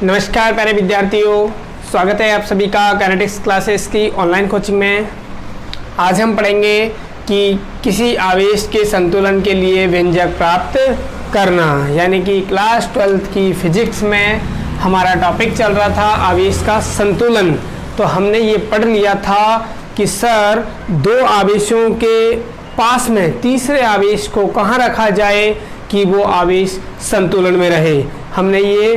नमस्कार प्यारे विद्यार्थियों, स्वागत है आप सभी का काइनेटिक्स क्लासेस की ऑनलाइन कोचिंग में। आज हम पढ़ेंगे कि किसी आवेश के संतुलन के लिए व्यंजक प्राप्त करना, यानी कि क्लास 12th की फिजिक्स में हमारा टॉपिक चल रहा था आवेश का संतुलन। तो हमने ये पढ़ लिया था कि सर दो आवेशों के पास में तीसरे आवेश को कहाँ रखा जाए कि वो आवेश संतुलन में रहे। हमने ये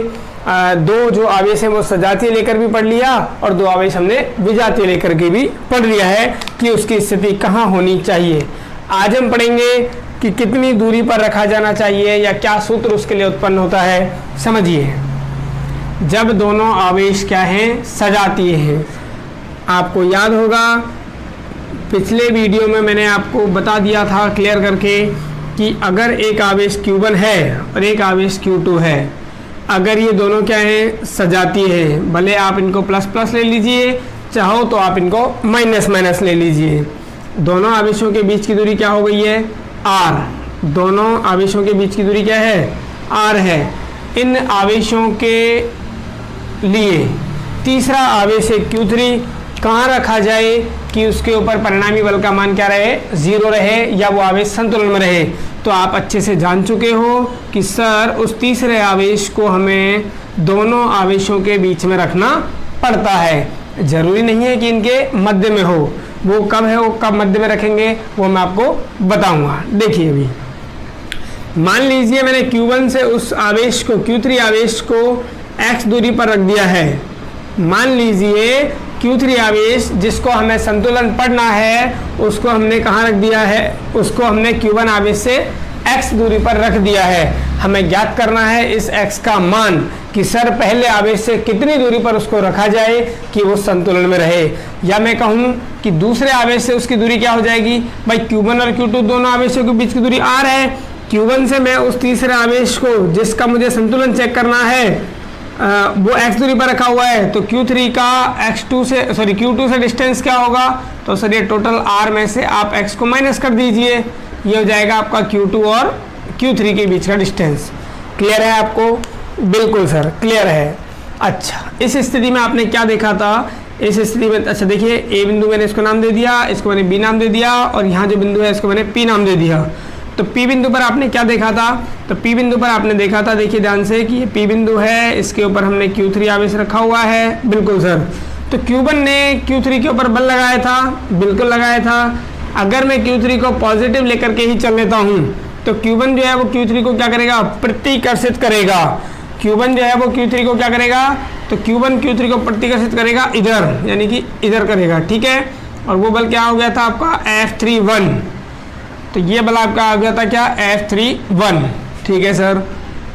दो जो आवेश है वो सजातीय लेकर भी पढ़ लिया और दो आवेश हमने विजातीय लेकर के भी पढ़ लिया है कि उसकी स्थिति कहाँ होनी चाहिए। आज हम पढ़ेंगे कि कितनी दूरी पर रखा जाना चाहिए या क्या सूत्र उसके लिए उत्पन्न होता है। समझिए, जब दोनों आवेश क्या हैं, सजातीय हैं। आपको याद होगा पिछले वीडियो में मैंने आपको बता दिया था क्लियर करके कि अगर एक आवेश Q1 है और एक आवेश Q2 है, अगर ये दोनों क्या हैं, सजातीय है, भले आप इनको प्लस प्लस ले लीजिए, चाहो तो आप इनको माइनस माइनस ले लीजिए। दोनों आवेशों के बीच की दूरी क्या हो गई है, r। दोनों आवेशों के बीच की दूरी क्या है, r है। इन आवेशों के लिए तीसरा आवेश है Q3, कहाँ रखा जाए कि उसके ऊपर परिणामी बल का मान क्या रहे, 0 रहे या वो आवेश संतुलन में रहे। तो आप अच्छे से जान चुके हो कि सर उस तीसरे आवेश को हमें दोनों आवेशों के बीच में रखना पड़ता है। जरूरी नहीं है कि इनके मध्य में हो, वो कब है, वो कब मध्य में रखेंगे वो मैं आपको बताऊंगा। देखिए अभी मान लीजिए मैंने Q1 से उस आवेश को Q3 आवेश को x दूरी पर रख दिया है। मान लीजिए Q3 आवेश जिसको हमें संतुलन पढ़ना है उसको हमने कहाँ रख दिया है, उसको हमने Q1 आवेश से x दूरी पर रख दिया है। हमें ज्ञात करना है इस x का मान कि सर पहले आवेश से कितनी दूरी पर उसको रखा जाए कि वो संतुलन में रहे। या मैं कहूँ कि दूसरे आवेश से उसकी दूरी क्या हो जाएगी, भाई Q1 और Q2 दोनों आवेशों के बीच की दूरी r है। Q1 से मैं उस तीसरे आवेश को जिसका मुझे संतुलन चेक करना है वो x दूरी पर रखा हुआ है, तो Q3 का Q2 से डिस्टेंस क्या होगा, तो सर ये टोटल r में से आप x को माइनस कर दीजिए, ये हो जाएगा आपका Q2 और Q3 के बीच का डिस्टेंस। क्लियर है आपको? बिल्कुल सर क्लियर है। अच्छा, इस स्थिति में आपने क्या देखा था, इस स्थिति में अच्छा देखिए A बिंदु मैंने इसको नाम दे दिया, इसको मैंने B नाम दे दिया और यहाँ जो बिंदु है इसको मैंने P नाम दे दिया। तो P बिंदु पर आपने क्या देखा था, तो P बिंदु पर आपने देखा था, देखिए ध्यान से कि ये P बिंदु है, इसके ऊपर हमने Q3 आवेश रखा हुआ है। बिल्कुल सर। तो Q1 ने Q3 के ऊपर बल लगाया था, बिल्कुल लगाया था। अगर मैं Q3 को पॉजिटिव लेकर के ही चल लेता हूँ तो Q1 जो है वो Q3 को क्या करेगा, प्रतिकर्षित करेगा। Q1 जो है वो Q3 को क्या करेगा, तो Q1 Q3 को प्रतिकर्षित करेगा इधर, यानी कि इधर करेगा। ठीक है, और वो बल क्या हो गया था आपका F31। तो ये बल आपका आ गया था क्या, F31। ठीक है सर।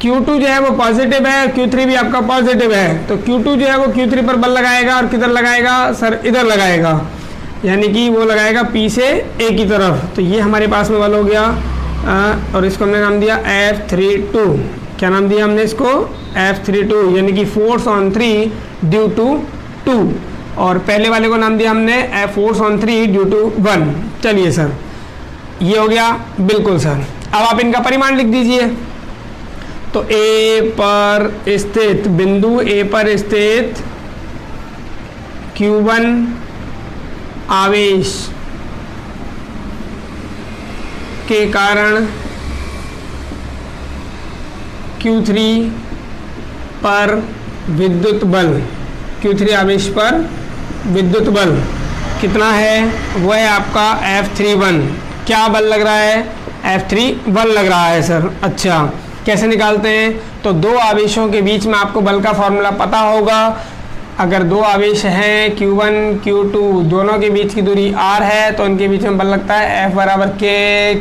Q2 जो है वो पॉजिटिव है, Q3 भी आपका पॉजिटिव है, तो Q2 जो है वो Q3 पर बल लगाएगा और किधर लगाएगा सर, इधर लगाएगा, यानी कि वो लगाएगा P से A की तरफ। तो ये हमारे पास में बल हो गया और इसको हमने नाम दिया F32। क्या नाम दिया हमने इसको, F32, यानी कि फोर्स ऑन 3 ड्यू टू 2, और पहले वाले को नाम दिया हमने फोर्स ऑन 3 ड्यू टू 1। चलिए सर, ये हो गया। बिल्कुल सर। अब आप इनका परिमाण लिख दीजिए। तो A पर स्थित बिंदु A पर स्थित Q1 आवेश के कारण Q3 पर विद्युत बल, Q3 आवेश पर विद्युत बल कितना है, वो है आपका F31। क्या बल लग रहा है, F31 लग रहा है सर। अच्छा, कैसे निकालते हैं, तो दो आवेशों के बीच में आपको बल का फॉर्मूला पता होगा। अगर दो आवेश हैं Q1 Q2, दोनों के बीच की दूरी r है, तो इनके बीच में बल लगता है F बराबर K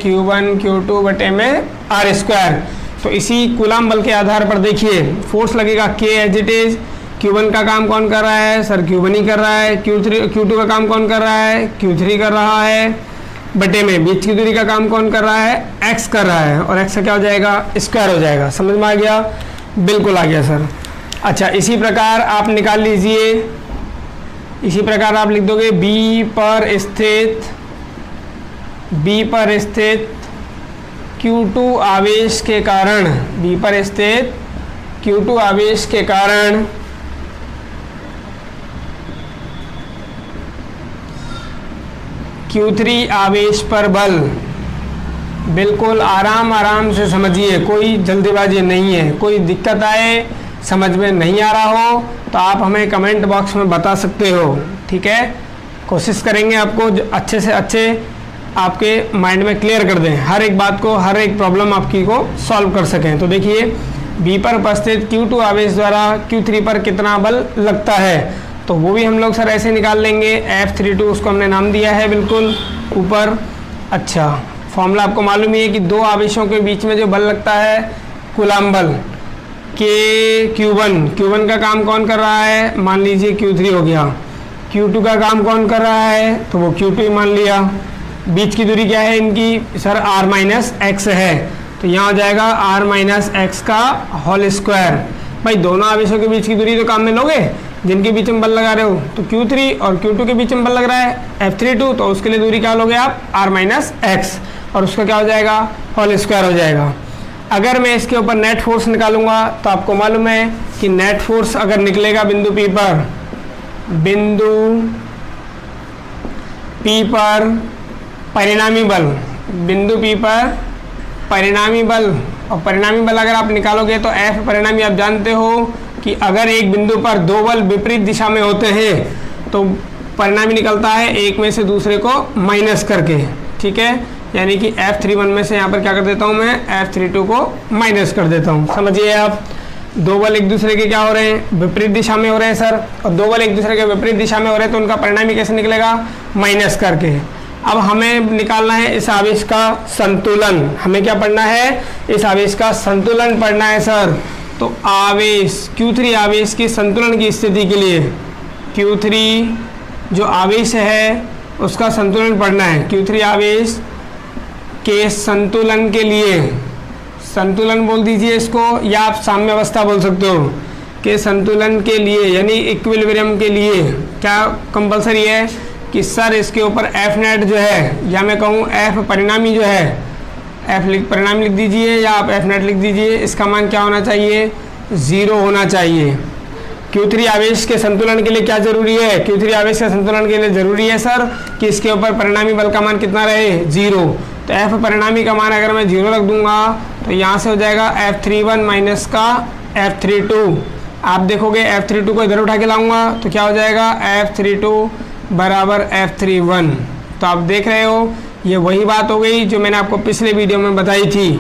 Q1 Q2 बटे में r²। तो इसी कूलम बल के आधार पर देखिए फोर्स लगेगा K as it is. Q1 का काम कौन कर रहा है सर, Q1 ही कर रहा है। Q2 का काम कौन कर रहा है, Q3 कर रहा है, बटे में बीच की दूरी का काम कौन कर रहा है, x कर रहा है, और x का क्या हो जाएगा, स्क्वायर हो जाएगा। समझ में आ गया? बिल्कुल आ गया सर। अच्छा, इसी प्रकार आप निकाल लीजिए, इसी प्रकार आप लिख दोगे B पर स्थित Q2 आवेश के कारण, बी पर स्थित Q2 आवेश के कारण Q3 आवेश पर बल। बिल्कुल आराम से समझिए, कोई जल्दीबाजी नहीं है। कोई दिक्कत आए, समझ में नहीं आ रहा हो तो आप हमें कमेंट बॉक्स में बता सकते हो, ठीक है। कोशिश करेंगे आपको अच्छे से अच्छे आपके माइंड में क्लियर कर दें, हर एक बात को, हर एक प्रॉब्लम आपकी को सॉल्व कर सकें। तो देखिए, बी पर उपस्थित Q2 आवेश द्वारा Q3 पर कितना बल लगता है, तो वो भी हम लोग सर ऐसे निकाल लेंगे। F32 उसको हमने नाम दिया है बिल्कुल ऊपर। अच्छा, फॉर्मूला आपको मालूम ही है कि दो आवेशों के बीच में जो बल लगता है कूलम्ब बल, Q1 का काम कौन कर रहा है, मान लीजिए Q3 हो गया। Q2 का काम कौन कर रहा है, तो वो Q2 ही मान लिया। बीच की दूरी क्या है इनकी सर, r-x है, तो यहाँ हो जाएगा r-x का होल स्क्वायर। भाई दोनों आवेशों के बीच की दूरी तो काम में लोगे जिनके बीच में बल लगा रहे हो, तो Q3 और Q2 के बीच में बल लग रहा है F32, तो उसके लिए दूरी क्या लोगे आप, r-x, और उसका क्या हो जाएगा, होल स्क्वायर हो जाएगा। अगर मैं इसके ऊपर नेट फोर्स निकालूंगा तो आपको मालूम है कि नेट फोर्स अगर निकलेगा बिंदु P पर परिणामी बल, बिंदु P पर परिणामी बल, और परिणामी बल अगर आप निकालोगे तो F परिणामी आप जानते हो कि अगर एक बिंदु पर दो बल विपरीत दिशा में होते हैं तो परिणामी निकलता है एक में से दूसरे को माइनस करके, ठीक है। यानी कि F31 में से यहाँ पर क्या कर देता हूँ मैं, F32 को माइनस कर देता हूँ। समझिए आप, दो बल एक दूसरे के क्या हो रहे हैं, विपरीत दिशा में हो रहे हैं सर, और दो बल एक दूसरे के विपरीत दिशा में हो रहे हैं तो उनका परिणामी कैसे निकलेगा, माइनस करके। अब हमें निकालना है इस आवेश का संतुलन। हमें क्या पढ़ना है, इस आवेश का संतुलन पढ़ना है सर। तो आवेश Q3 आवेश के संतुलन की स्थिति के लिए, Q3 जो आवेश है उसका संतुलन पढ़ना है। Q3 आवेश के संतुलन के लिए, संतुलन बोल दीजिए इसको, या आप साम्य अवस्था बोल सकते हो, के संतुलन के लिए यानी इक्विलिब्रियम के लिए क्या कंपलसरी है कि सर इसके ऊपर F नेट जो है, या मैं कहूँ F परिणामी जो है, परिणामी लिख दीजिए या आप F नेट लिख दीजिए, इसका मान क्या होना चाहिए, 0 होना चाहिए। Q3 आवेश के संतुलन के लिए क्या जरूरी है, Q3 आवेश के संतुलन के लिए जरूरी है सर कि इसके ऊपर परिणामी बल का मान कितना रहे, 0। तो F परिणामी का मान अगर मैं 0 रख दूंगा तो यहाँ से हो जाएगा F31 माइनस का F32। आप देखोगे F32 को इधर उठा के लाऊंगा तो क्या हो जाएगा, F32 बराबर F31। तो आप देख रहे हो, ये वही बात हो गई जो मैंने आपको पिछले वीडियो में बताई थी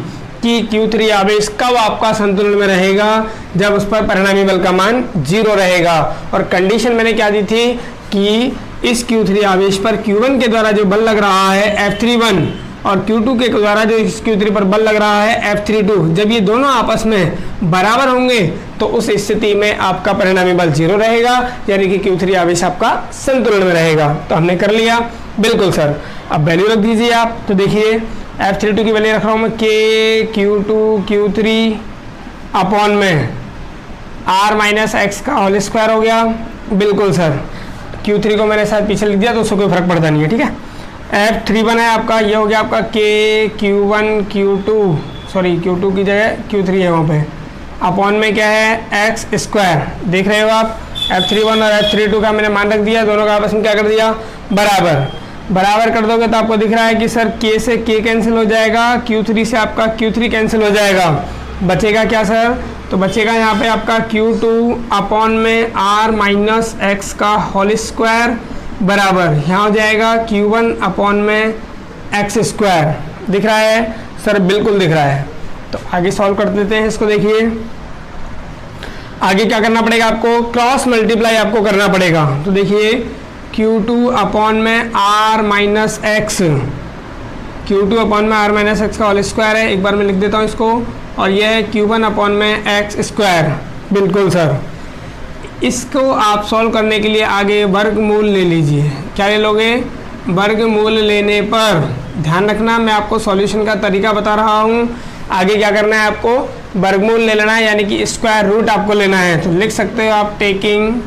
कि Q3 आवेश कब आपका संतुलन में रहेगा, जब उस पर परिणामी बल का मान 0 रहेगा। और कंडीशन मैंने क्या दी थी कि इस Q3 आवेश पर Q1 के द्वारा जो बल लग रहा है F31 और Q2 के द्वारा जो इस Q3 पर बल लग रहा है F32, जब ये दोनों आपस में बराबर होंगे तो उस स्थिति में आपका परिणामी बल 0 रहेगा, यानी कि Q3 आवेश आपका संतुलन में रहेगा। तो हमने कर लिया, बिल्कुल सर। अब वैल्यू रख दीजिए आप, तो देखिए F32 की वैल्यू रख रहा हूँ मैं K Q2 Q3 अपॉन में r-x का होल स्क्वायर हो गया, बिल्कुल सर। Q3 को मैंने शायद पीछे लिख दिया तो उससे कोई फर्क पड़ता नहीं है, ठीक है। F31 है आपका, ये हो गया आपका K Q1 Q2, sorry Q2 की जगह Q3 है वहाँ पे, अपॉन में क्या है x स्क्वायर। देख रहे हो आप, F31 और F32 का मैंने मान रख दिया, दोनों का आपस में क्या कर दिया, बराबर कर दोगे तो आपको दिख रहा है कि सर K से K कैंसिल हो जाएगा, Q3 से आपका Q3 कैंसिल हो जाएगा, बचेगा क्या सर, तो बचेगा यहाँ पे आपका Q2 अपॉन में r-x का होल स्क्वायर बराबर यहाँ हो जाएगा Q1 अपॉन में x स्क्वायर। दिख रहा है सर, बिल्कुल दिख रहा है। तो आगे सॉल्व कर देते हैं इसको। देखिए आगे क्या करना पड़ेगा आपको, क्रॉस मल्टीप्लाई आपको करना पड़ेगा। तो देखिए Q2 अपॉन में r-x, Q2 अपॉन में r-x का होल स्क्वायर है, एक बार मैं लिख देता हूँ इसको, और यह है Q1 अपॉन में x स्क्वायर, बिल्कुल सर। इसको आप सॉल्व करने के लिए आगे वर्गमूल ले लीजिए। क्या ले लोगे, वर्गमूल लेने पर ध्यान रखना, मैं आपको सॉल्यूशन का तरीका बता रहा हूँ। आगे क्या करना है आपको, वर्गमूल ले लेना है, यानी कि स्क्वायर रूट आपको लेना है। तो लिख सकते हो आप taking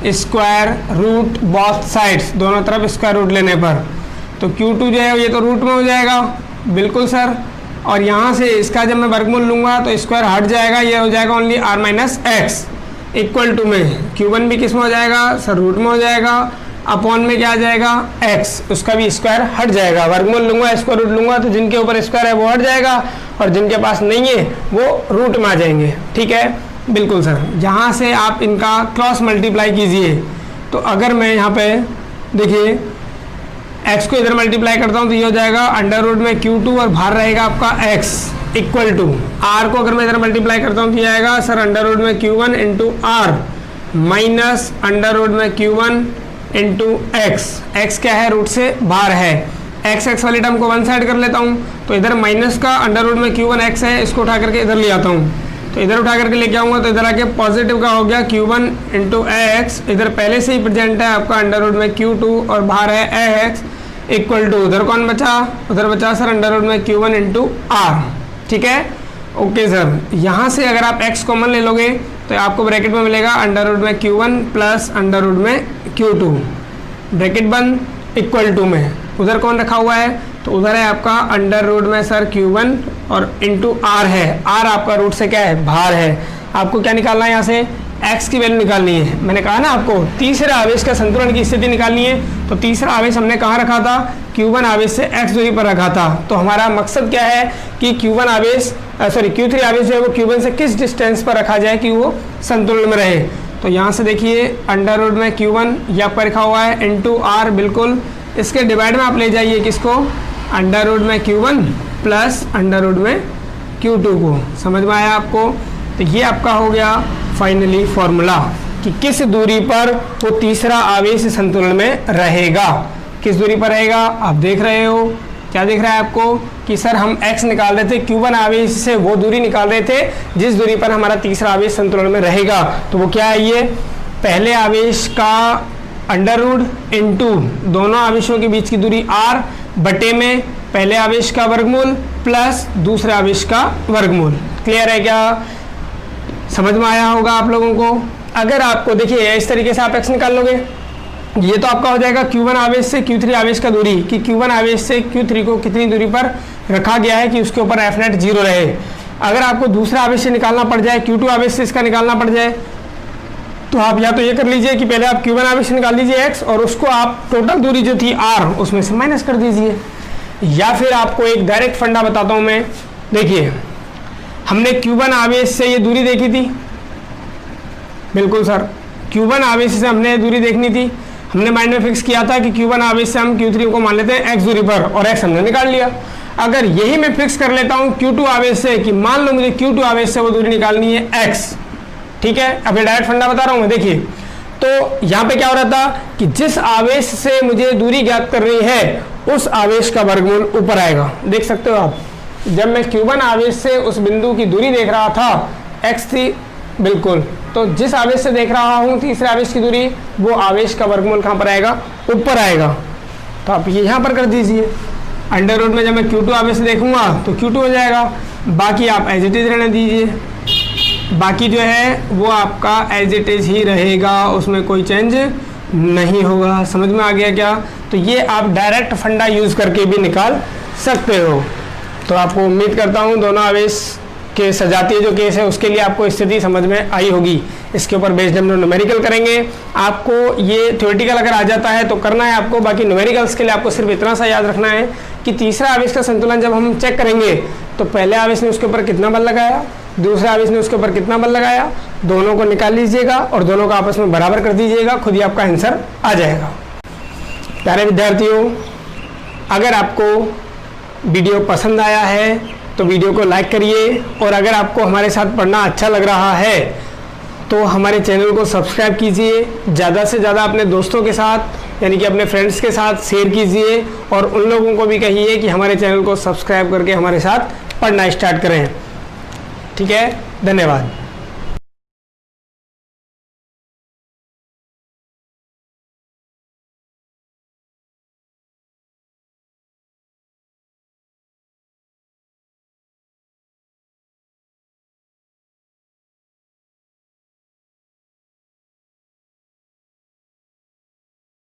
square root both sides, दोनों तरफ स्क्वायर रूट लेने पर। तो Q2 जो है ये तो रूट में हो जाएगा, बिल्कुल सर। और यहाँ से इसका जब मैं वर्गमूल लूँगा तो स्क्वायर हट जाएगा, ये हो जाएगा only r minus x equal to में Q1 भी किस में हो जाएगा सर, रूट में हो जाएगा, अपॉन में क्या आ जाएगा x, उसका भी स्क्वायर हट जाएगा। वर्गमूल लूँगा, स्क्वायर रूट लूँगा तो जिनके ऊपर स्क्वायर है वो हट जाएगा और जिनके पास नहीं है वो रूट में आ जाएंगे। ठीक है, बिल्कुल सर। यहाँ से आप इनका क्रॉस मल्टीप्लाई कीजिए, तो अगर मैं यहाँ पे देखिए x को इधर मल्टीप्लाई करता हूँ तो ये हो जाएगा अंडर रूट में Q2 और बाहर रहेगा आपका x इक्वल टू r को अगर मैं इधर मल्टीप्लाई करता हूँ तो ये आएगा सर अंडर रूट में Q1 into r minus under root में Q1 इंटू x क्या है, रूट से बाहर है। x वाली टर्म को वन साइड कर लेता हूँ तो इधर माइनस का अंडर रूट में Q1 x है, इसको उठा करके इधर ले आता हूँ, तो इधर उठा करके लेके आऊँगा तो इधर आके पॉजिटिव का हो गया Q1 इंटू एक्स, इधर पहले से ही प्रेजेंट है आपका अंडर रूट में Q2 और बाहर है x इक्वल टू, उधर कौन बचा, उधर बचा सर अंडर रूट में Q1 इंटू आर। ठीक है, ओके सर। यहाँ से अगर आप x कॉमन ले लोगे तो आपको ब्रैकेट में मिलेगा अंडर रूट में Q1 प्लस अंडर रूट में Q2, ब्रैकेट बंद इक्वल टू में उधर कौन रखा हुआ है, तो उधर है आपका अंडर रूट में सर Q1 और इंटू आर है, आर आपका रूट से क्या है बाहर है। आपको क्या निकालना है, यहाँ से x की वैल्यू निकालनी है। मैंने कहा ना आपको तीसरे आवेश का संतुलन की स्थिति निकालनी है, तो तीसरा आवेश हमने कहाँ रखा था, Q1 आवेश से x दूरी पर रखा था। तो हमारा मकसद क्या है कि Q3 आवेश जो है वो Q1 से किस डिस्टेंस पर रखा जाए कि वो संतुलन में रहे। तो यहाँ से देखिए अंडर रूट में Q1 ये आपका लिखा हुआ है इंटू आर, बिल्कुल इसके डिवाइड में आप ले जाइए किसको, अंडर रूट में Q1 प्लस अंडर रूट में Q2 को। समझ में आया आपको? तो ये आपका हो गया फाइनली फॉर्मूला कि किस दूरी पर वो तीसरा आवेश संतुलन में रहेगा। किस दूरी पर रहेगा आप देख रहे हो, क्या दिख रहा है आपको कि सर हम x निकाल रहे थे, Q1 आवेश से वो दूरी निकाल रहे थे जिस दूरी पर हमारा तीसरा आवेश संतुलन में रहेगा। तो वो क्या है, ये पहले आवेश का अंडर रूट इंटू दोनों आवेशों के बीच की दूरी r बटे में पहले आवेश का वर्गमूल प्लस दूसरे आवेश का वर्गमूल। क्लियर है क्या, समझ में आया होगा आप लोगों को? अगर आपको देखिए इस तरीके से आप x निकाल लोगे, ये तो आपका हो जाएगा Q1 आवेश से Q3 आवेश का दूरी कि Q1 आवेश से Q3 को कितनी दूरी पर रखा गया है कि उसके ऊपर F नेट 0 रहे। अगर आपको दूसरा आवेश से निकालना पड़ जाए, Q2 आवेश से इसका निकालना पड़ जाए, तो आप या तो ये कर लीजिए कि पहले आप Q1 आवेश से निकाल लीजिए x और उसको आप टोटल दूरी जो थी r उसमें से माइनस कर दीजिए, या फिर आपको एक डायरेक्ट फंडा बताता हूँ मैं। देखिए हमने Q1 आवेश से ये दूरी देखी थी, बिल्कुल सर Q1 आवेश से हमने दूरी देखनी थी, हमने माइंड में फिक्स किया था कि Q1 आवेश से हम Q3 को मान लेते हैं x दूरी पर और x हमने निकाल लिया। अगर यही मैं फिक्स कर लेता हूँ Q2 आवेश से कि मान लो मुझे Q2 आवेश से वो दूरी निकालनी है x, ठीक है, अब ये डायरेक्ट फंडा बता रहा हूँ मैं। देखिए तो यहाँ पे क्या हो रहा था कि जिस आवेश से मुझे दूरी ज्ञात कर रही है उस आवेश का वर्गमूल ऊपर आएगा। देख सकते हो आप, जब मैं Q1 आवेश से उस बिंदु की दूरी देख रहा था x थी, बिल्कुल, तो जिस आवेश से देख रहा हूँ तीसरे आवेश की दूरी, वो आवेश का वर्गमूल कहाँ पर आएगा, ऊपर आएगा। तो आप ये यहाँ पर कर दीजिए, अंडर रूट में जब मैं Q2 आवेश से देखूंगा तो Q2 हो जाएगा, बाकी आप एज इट इज रहने दीजिए, बाकी जो है वो आपका एज इट इज ही रहेगा, उसमें कोई चेंज नहीं होगा। समझ में आ गया क्या? तो ये आप डायरेक्ट फंडा यूज़ करके भी निकाल सकते हो। तो आपको उम्मीद करता हूँ दोनों आवेश के सजातीय जो केस है उसके लिए आपको स्थिति समझ में आई होगी। इसके ऊपर बेस्ड हम लोग न्यूमेरिकल करेंगे। आपको ये थ्योरेटिकल अगर आ जाता है तो करना है आपको, बाकी न्यूमेरिकल्स के लिए आपको सिर्फ इतना सा याद रखना है कि तीसरा आवेश का संतुलन जब हम चेक करेंगे तो पहले आवेश ने उसके ऊपर कितना बल लगाया, दूसरे आवेश ने उसके ऊपर कितना बल लगाया, दोनों को निकाल लीजिएगा और दोनों को आपस में बराबर कर दीजिएगा, खुद ही आपका आंसर आ जाएगा। प्यारे विद्यार्थियों, अगर आपको वीडियो पसंद आया है तो वीडियो को लाइक करिए, और अगर आपको हमारे साथ पढ़ना अच्छा लग रहा है तो हमारे चैनल को सब्सक्राइब कीजिए, ज़्यादा से ज़्यादा अपने दोस्तों के साथ यानी कि अपने फ्रेंड्स के साथ शेयर कीजिए, और उन लोगों को भी कहिए कि हमारे चैनल को सब्सक्राइब करके हमारे साथ पढ़ना स्टार्ट करें। ठीक है, धन्यवाद।